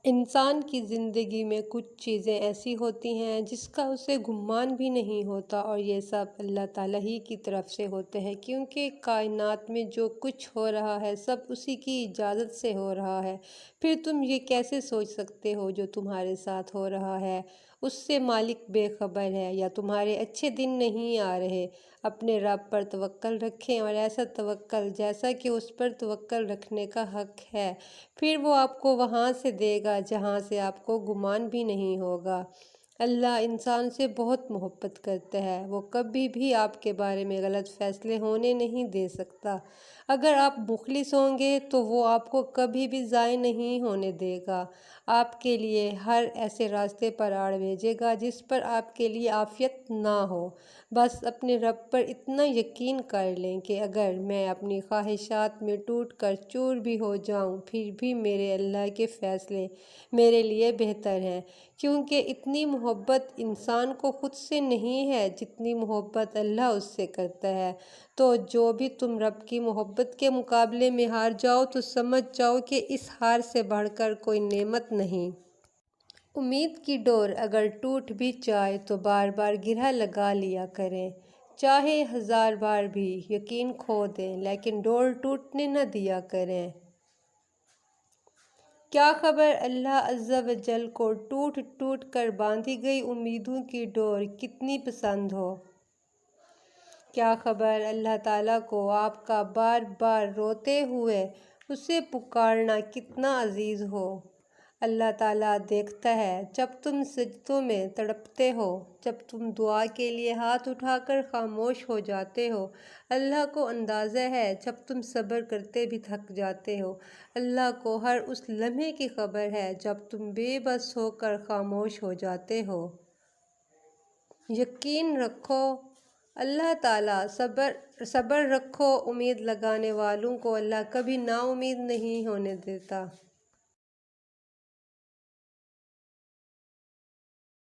انسان کی زندگی میں کچھ چیزیں ایسی ہوتی ہیں جس کا اسے گمان بھی نہیں ہوتا، اور یہ سب اللہ تعالیٰ ہی کی طرف سے ہوتے ہیں، کیونکہ کائنات میں جو کچھ ہو رہا ہے سب اسی کی اجازت سے ہو رہا ہے۔ پھر تم یہ کیسے سوچ سکتے ہو جو تمہارے ساتھ ہو رہا ہے اس سے مالک بے خبر ہے یا تمہارے اچھے دن نہیں آ رہے؟ اپنے رب پر توکل رکھیں، اور ایسا توکل جیسا کہ اس پر توکل رکھنے کا حق ہے۔ پھر وہ آپ کو وہاں سے دے گا جہاں سے آپ کو گمان بھی نہیں ہوگا۔ اللہ انسان سے بہت محبت کرتا ہے، وہ کبھی بھی آپ کے بارے میں غلط فیصلے ہونے نہیں دے سکتا۔ اگر آپ مخلص ہوں گے تو وہ آپ کو کبھی بھی ضائع نہیں ہونے دے گا، آپ کے لیے ہر ایسے راستے پر آڑ بھیجے گا جس پر آپ کے لیے عافیت نہ ہو۔ بس اپنے رب پر اتنا یقین کر لیں کہ اگر میں اپنی خواہشات میں ٹوٹ کر چور بھی ہو جاؤں پھر بھی میرے اللہ کے فیصلے میرے لیے بہتر ہیں، کیونکہ اتنی محبت انسان کو خود سے نہیں ہے جتنی محبت اللہ اس سے کرتا ہے۔ تو جو بھی تم رب کی محبت کے مقابلے میں ہار جاؤ تو سمجھ جاؤ کہ اس ہار سے بڑھ کر کوئی نعمت نہیں۔ امید کی ڈور اگر ٹوٹ بھی جائے تو بار بار گرہ لگا لیا کریں، چاہے 1000 بار بھی یقین کھو دیں لیکن ڈور ٹوٹنے نہ دیا کریں۔ کیا خبر اللہ عز و جل کو ٹوٹ ٹوٹ کر باندھی گئی امیدوں کی ڈور کتنی پسند ہو؟ کیا خبر اللہ تعالیٰ کو آپ کا بار بار روتے ہوئے اسے پکارنا کتنا عزیز ہو؟ اللہ تعالیٰ دیکھتا ہے جب تم سجدوں میں تڑپتے ہو، جب تم دعا کے لیے ہاتھ اٹھا کر خاموش ہو جاتے ہو۔ اللہ کو اندازہ ہے جب تم صبر کرتے بھی تھک جاتے ہو۔ اللہ کو ہر اس لمحے کی خبر ہے جب تم بے بس ہو کر خاموش ہو جاتے ہو۔ یقین رکھو اللہ تعالیٰ صبر رکھو، امید لگانے والوں کو اللہ کبھی نا امید نہیں ہونے دیتا۔